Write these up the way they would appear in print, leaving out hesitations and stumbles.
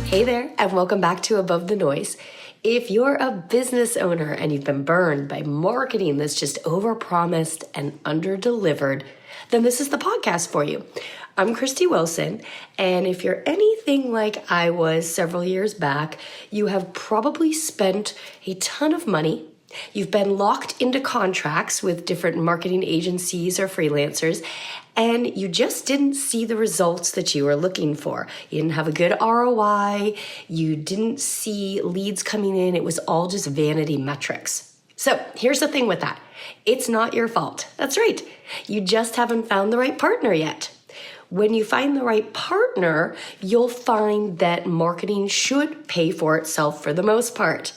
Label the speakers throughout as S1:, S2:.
S1: Hey there, and welcome back to Above the Noise. If you're a business owner and you've been burned by marketing that's just overpromised and underdelivered, then this is the podcast for you. I'm Christy Wilson, and if you're anything like I was several years back, you have probably spent a ton of money. You've been locked into contracts with different marketing agencies or freelancers, and you just didn't see the results that you were looking for. You didn't have a good ROI. You didn't see leads coming in. It was all just vanity metrics. So here's the thing with that. It's not your fault. That's right. You just haven't found the right partner yet. When you find the right partner, you'll find that marketing should pay for itself for the most part.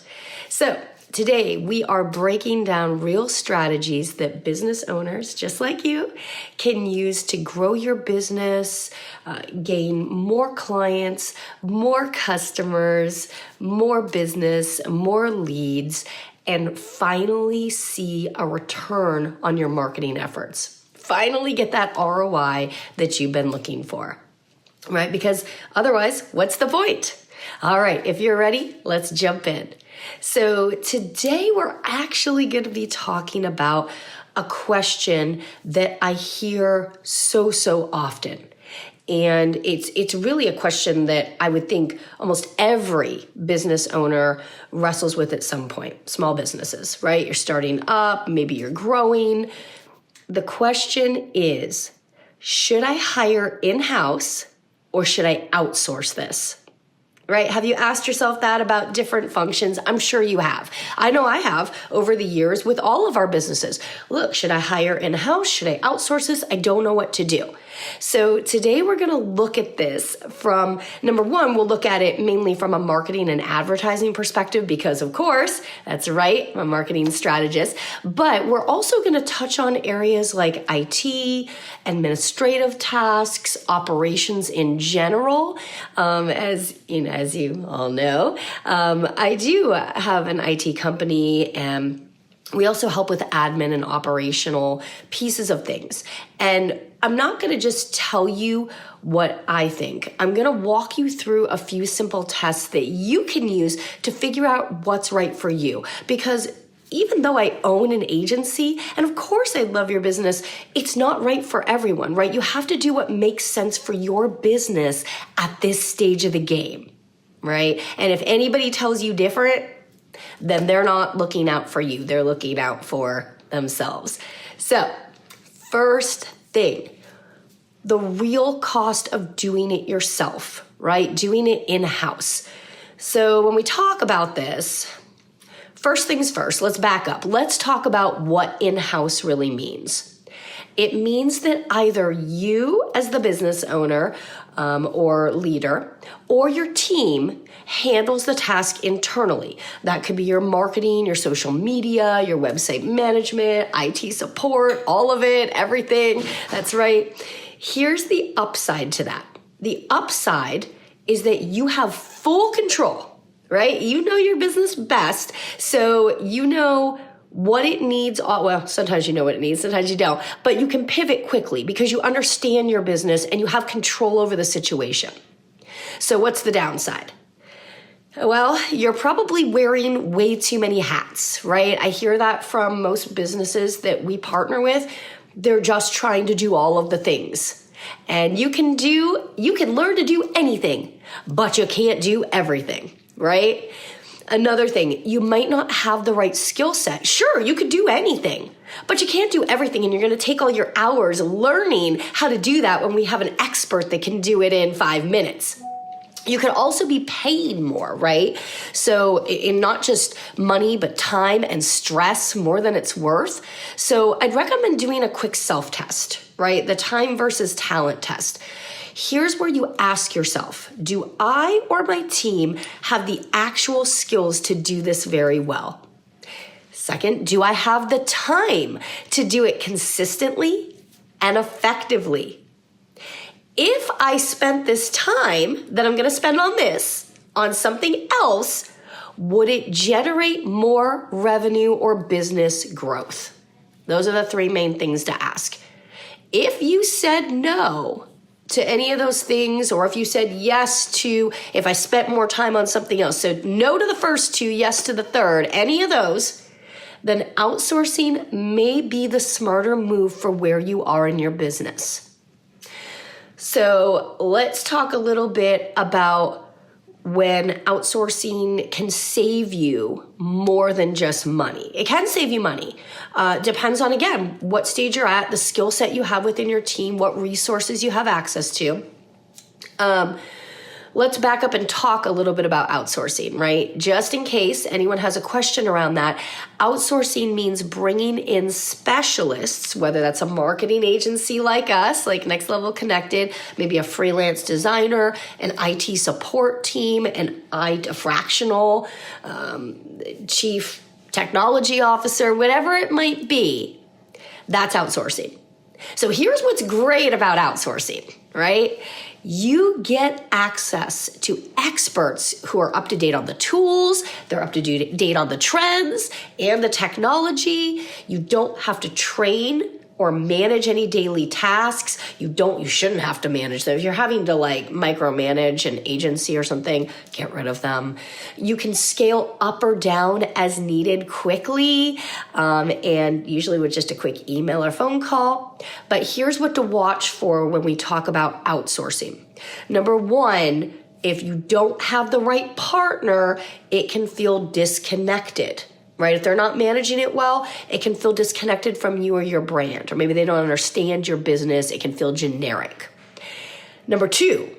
S1: So today, we are breaking down real strategies that business owners, just like you, can use to grow your business, gain more clients, more customers, more business, more leads, and finally see a return on your marketing efforts. Finally get that ROI that you've been looking for, right? Because otherwise, what's the point? All right, if you're ready, let's jump in. So today we're actually going to be talking about a question that I hear so often. And it's really a question that I would think almost every business owner wrestles with at some point. Small businesses, right? You're starting up, maybe you're growing. The question is, should I hire in-house or should I outsource this? Right? Have you asked yourself that about different functions? I'm sure you have. I know I have over the years with all of our businesses. Look, should I hire in-house? Should I outsource this? I don't know what to do. So today we're going to look at this from, number one, we'll look at it mainly from a marketing and advertising perspective because, of course, that's right, I'm a marketing strategist. But we're also going to touch on areas like IT, administrative tasks, operations in general. As you all know, I do have an IT company, and we also help with admin and operational pieces of things. And I'm not going to just tell you what I think. I'm going to walk you through a few simple tests that you can use to figure out what's right for you. Because even though I own an agency, and of course I love your business, it's not right for everyone, right? You have to do what makes sense for your business at this stage of the game, right? And if anybody tells you different, then they're not looking out for you. They're looking out for themselves. So, first thing, the real cost of doing it yourself, right? Doing it in-house. So when we talk about this, first things first, let's back up. Let's talk about what in-house really means. It means that either you as the business owner or leader or your team handles the task internally. That could be your marketing, your social media, your website management, IT support, all of it, everything. That's right. Here's the upside to that. The upside is that you have full control, right? You know your business best, so you know what it needs. Well, sometimes you know what it needs, sometimes you don't, but you can pivot quickly because you understand your business and you have control over the situation. So what's the downside? Well, you're probably wearing way too many hats, right? I hear that from most businesses that we partner with. They're just trying to do all of the things. And you can learn to do anything, but you can't do everything, right? Another thing, you might not have the right skill set. Sure, you could do anything, but you can't do everything, and you're going to take all your hours learning how to do that when we have an expert that can do it in 5 minutes. You could also be paid more, right? So in not just money, but time and stress more than it's worth. So I'd recommend doing a quick self-test, right? The time versus talent test. Here's where you ask yourself, do I or my team have the actual skills to do this very well? Second, do I have the time to do it consistently and effectively? If I spent this time that I'm going to spend on this, on something else, would it generate more revenue or business growth? Those are the three main things to ask. If you said no, to any of those things, or if you said yes to, if I spent more time on something else, so no to the first two, yes to the third, any of those, then outsourcing may be the smarter move for where you are in your business. So let's talk a little bit about when outsourcing can save you more than just money. It can save you money. Depends on, again, what stage you're at, the skill set you have within your team, what resources you have access to. Let's back up and talk a little bit about outsourcing, right? Just in case anyone has a question around that, outsourcing means bringing in specialists, whether that's a marketing agency like us, like Next Level Connected, maybe a freelance designer, an IT support team, a fractional, chief technology officer, whatever it might be. That's outsourcing. So here's what's great about outsourcing, right? You get access to experts who are up to date on the tools, they're up to date on the trends and the technology. You don't have to train or manage any daily tasks. You shouldn't have to manage them. If you're having to micromanage an agency or something, get rid of them. You can scale up or down as needed quickly, and usually with just a quick email or phone call. But here's what to watch for when we talk about outsourcing. Number one, if you don't have the right partner, it can feel disconnected. Right? If they're not managing it well, it can feel disconnected from you or your brand, or maybe they don't understand your business. It can feel generic. Number two,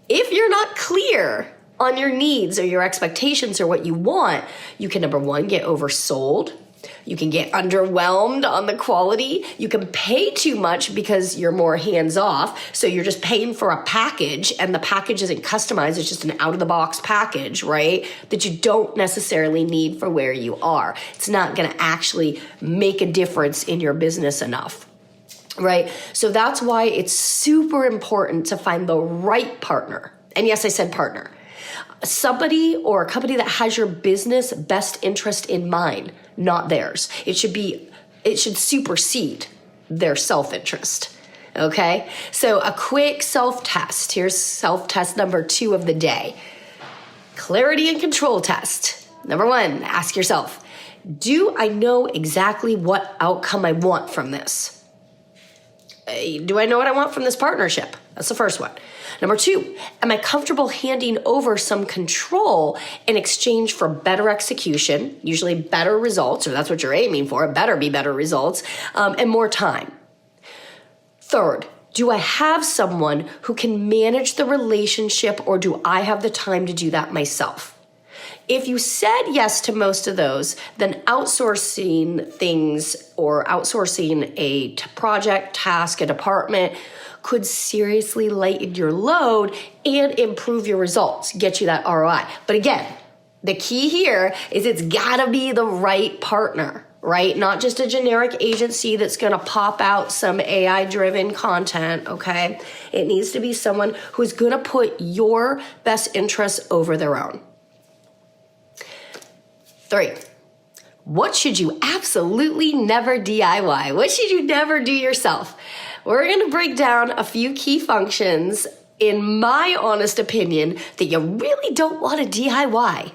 S1: if you're not clear on your needs or your expectations or what you want, you can, number one, get oversold. You can get underwhelmed on the quality. You can pay too much because you're more hands-off. So you're just paying for a package and the package isn't customized. It's just an out-of-the-box package, right? That you don't necessarily need for where you are. It's not going to actually make a difference in your business enough, right? So that's why it's super important to find the right partner. And yes, I said partner. Somebody or a company that has your business best interest in mind, not theirs. It should supersede their self-interest. Okay? So a quick self-test. Here's self-test number 2 of the day. Clarity and control test. Number 1, ask yourself, do I know exactly what outcome I want from this? Do I know what I want from this partnership? That's the first one. Number 2, am I comfortable handing over some control in exchange for better execution, usually better results, or that's what you're aiming for, it better be better results, and more time? Third, do I have someone who can manage the relationship, or do I have the time to do that myself? If you said yes to most of those, then outsourcing things or outsourcing a project, task, a department could seriously lighten your load and improve your results, get you that ROI. But again, the key here is it's gotta be the right partner, right? Not just a generic agency that's gonna pop out some AI-driven content, okay? It needs to be someone who's gonna put your best interests over their own. 3, what should you absolutely never DIY? What should you never do yourself? We're going to break down a few key functions, in my honest opinion, that you really don't want to DIY.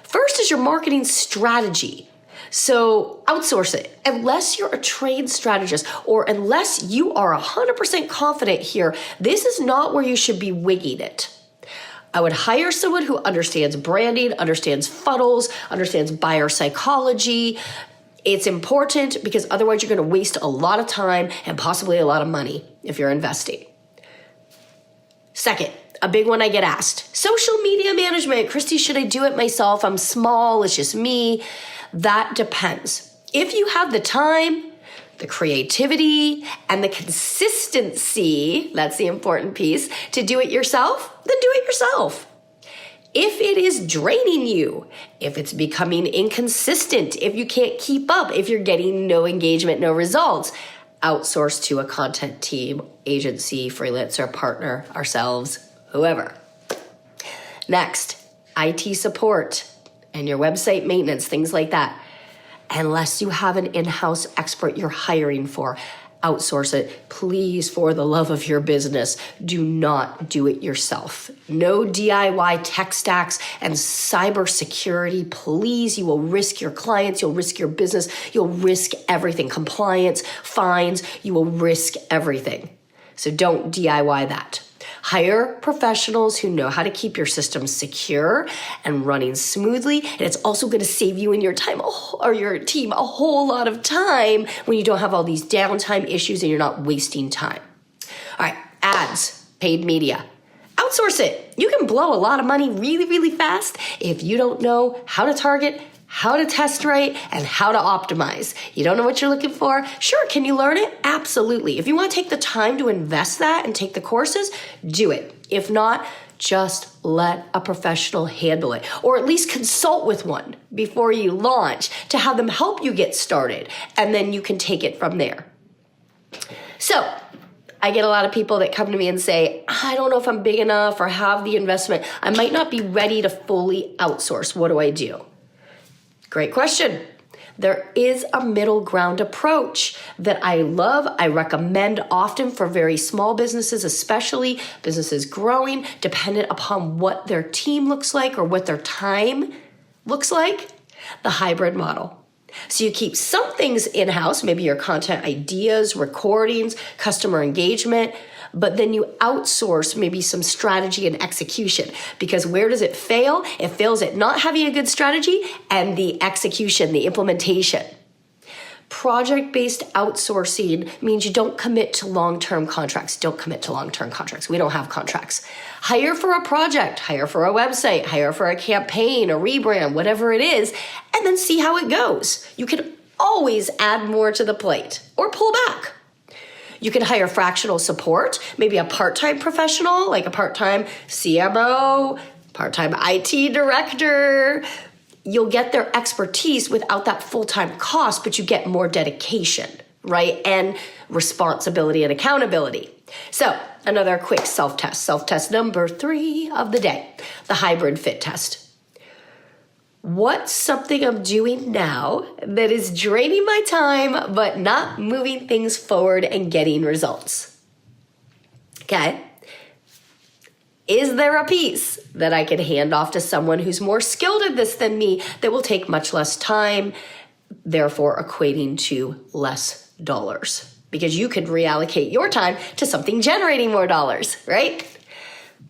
S1: First is your marketing strategy. So outsource it. Unless you're a trained strategist or unless you are 100% confident here, this is not where you should be winging it. I would hire someone who understands branding, understands funnels, understands buyer psychology. It's important because otherwise you're going to waste a lot of time and possibly a lot of money if you're investing. Second, a big one I get asked, social media management. Christy, should I do it myself? I'm small, it's just me. That depends. If you have the time, the creativity, and the consistency, that's the important piece, to do it yourself, then do it yourself. If it is draining you, if it's becoming inconsistent, if you can't keep up, if you're getting no engagement, no results, outsource to a content team, agency, freelancer, partner, ourselves, whoever. Next, IT support and your website maintenance, things like that. Unless you have an in-house expert you're hiring for, outsource it. Please, for the love of your business, do not do it yourself. No DIY tech stacks and cybersecurity. Please, you will risk your clients, you'll risk your business, you'll risk everything. Compliance, fines, you will risk everything. So don't DIY that. Hire professionals who know how to keep your systems secure and running smoothly. And it's also going to save you and your time or your team a whole lot of time when you don't have all these downtime issues and you're not wasting time. All right, ads, paid media. Outsource it. You can blow a lot of money really, really fast if you don't know how to target, how to test right, and how to optimize. You don't know what you're looking for? Sure, can you learn it? Absolutely. If you want to take the time to invest that and take the courses, do it. If not, just let a professional handle it, or at least consult with one before you launch to have them help you get started, and then you can take it from there. So, I get a lot of people that come to me and say, I don't know if I'm big enough or have the investment. I might not be ready to fully outsource. What do I do? Great question. There is a middle ground approach that I love. I recommend often for very small businesses, especially businesses growing, dependent upon what their team looks like or what their time looks like. The hybrid model. So you keep some things in-house, maybe your content ideas, recordings, customer engagement, but then you outsource maybe some strategy and execution. Because where does it fail? It fails at not having a good strategy and the execution, the implementation. Project-based outsourcing means you don't commit to long-term contracts. Don't commit to long-term contracts. We don't have contracts. Hire for a project, hire for a website, hire for a campaign, a rebrand, whatever it is, and then see how it goes. You can always add more to the plate or pull back. You can hire fractional support, maybe a part-time professional, like a part-time CMO, part-time IT director. You'll get their expertise without that full-time cost, but you get more dedication, right? And responsibility and accountability. So another quick self-test. Self-test number 3 of the day, the hybrid fit test. What's something I'm doing now that is draining my time but not moving things forward and getting results? Okay. Is there a piece that I can hand off to someone who's more skilled at this than me that will take much less time, therefore equating to less dollars? Because you could reallocate your time to something generating more dollars, right?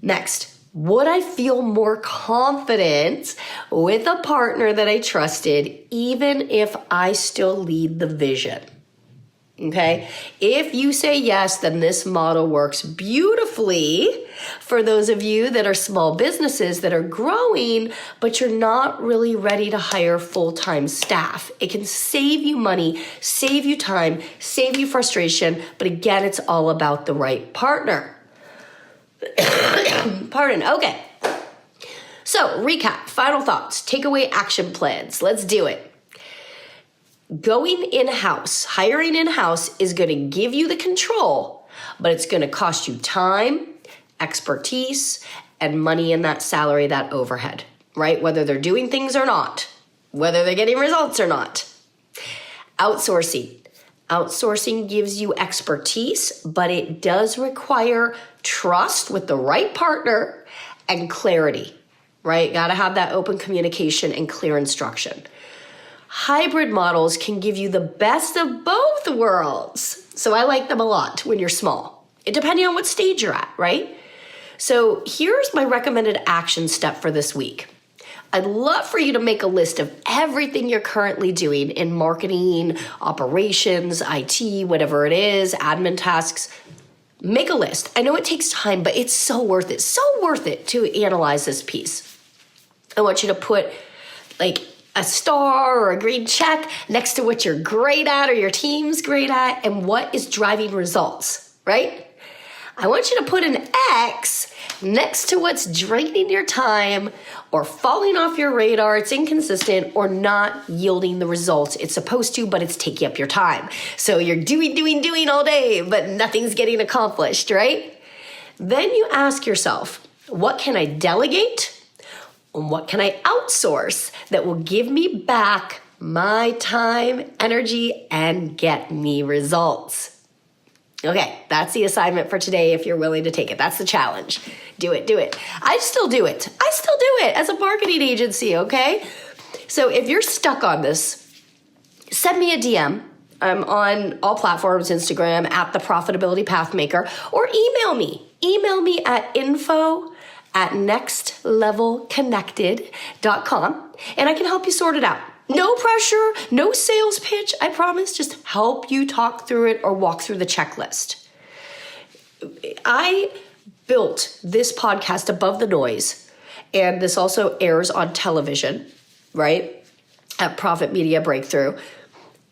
S1: Next. Would I feel more confident with a partner that I trusted, even if I still lead the vision? Okay? If you say yes, then this model works beautifully for those of you that are small businesses that are growing, but you're not really ready to hire full-time staff. It can save you money, save you time, save you frustration, but again, it's all about the right partner. Pardon. Okay. So, recap, final thoughts, takeaway action plans. Let's do it. Going in-house, hiring in-house is going to give you the control, but it's going to cost you time, expertise, and money in that salary, that overhead, right? Whether they're doing things or not, whether they're getting results or not. Outsourcing. Outsourcing gives you expertise, but it does require trust with the right partner and clarity, right? Got to have that open communication and clear instruction. Hybrid models can give you the best of both worlds. So I like them a lot when you're small, depending on what stage you're at, right? So here's my recommended action step for this week. I'd love for you to make a list of everything you're currently doing in marketing, operations, IT, whatever it is, admin tasks. Make a list. I know it takes time, but it's so worth it to analyze this piece. I want you to put like a star or a green check next to what you're great at or your team's great at and what is driving results, right? I want you to put an X next to what's draining your time or falling off your radar, it's inconsistent, or not yielding the results it's supposed to, but it's taking up your time. So you're doing all day, but nothing's getting accomplished, right? Then you ask yourself, what can I delegate? And what can I outsource that will give me back my time, energy, and get me results? Okay, that's the assignment for today if you're willing to take it. That's the challenge. Do it, do it. I still do it. As a marketing agency, okay? So if you're stuck on this, send me a DM. I'm on all platforms, Instagram, at The Profitability Pathmaker, or email me. Email me at info@nextlevelconnected.com, and I can help you sort it out. No pressure, no sales pitch, I promise. Just help you talk through it or walk through the checklist. I built this podcast above the noise, and this also airs on television, right? At Profit Media Breakthrough.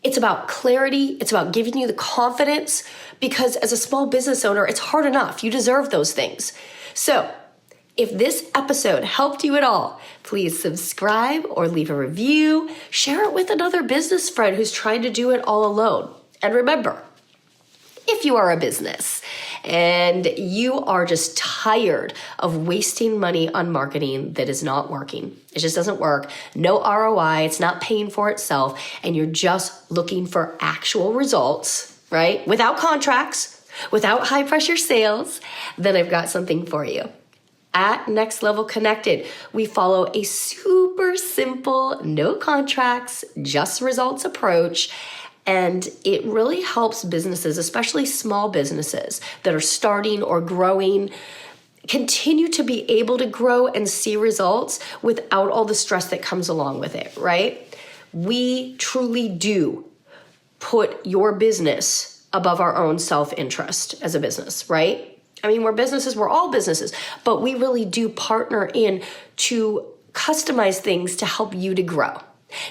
S1: It's about clarity. It's about giving you the confidence, because as a small business owner, it's hard enough. You deserve those things. So if this episode helped you at all, please subscribe or leave a review. Share it with another business friend who's trying to do it all alone. And remember, if you are a business and you are just tired of wasting money on marketing that is not working, it just doesn't work, no ROI, it's not paying for itself, and you're just looking for actual results, right? Without contracts, without high pressure sales, then I've got something for you. At Next Level Connected, we follow a super simple, no contracts, just results approach. And it really helps businesses, especially small businesses that are starting or growing, continue to be able to grow and see results without all the stress that comes along with it, right? We truly do put your business above our own self-interest as a business, right? I mean, we're businesses, we're all businesses, but we really do partner in to customize things to help you to grow.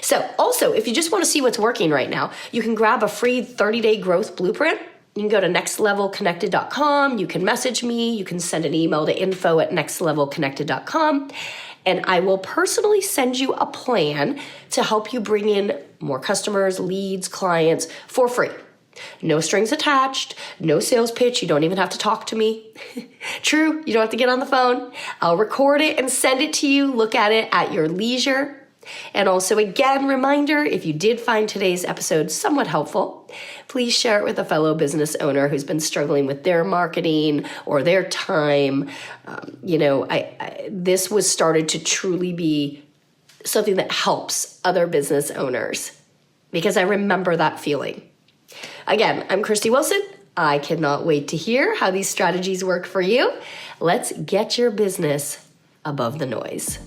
S1: So also, if you just want to see what's working right now, you can grab a free 30-day growth blueprint. You can go to nextlevelconnected.com. You can message me. You can send an email to info@nextlevelconnected.com. And I will personally send you a plan to help you bring in more customers, leads, clients for free. No strings attached, no sales pitch. You don't even have to talk to me. True, you don't have to get on the phone. I'll record it and send it to you. Look at it at your leisure. And also, again, reminder, if you did find today's episode somewhat helpful, please share it with a fellow business owner who's been struggling with their marketing or their time. This was started to truly be something that helps other business owners, because I remember that feeling. Again, I'm Christy Wilson. I cannot wait to hear how these strategies work for you. Let's get your business above the noise.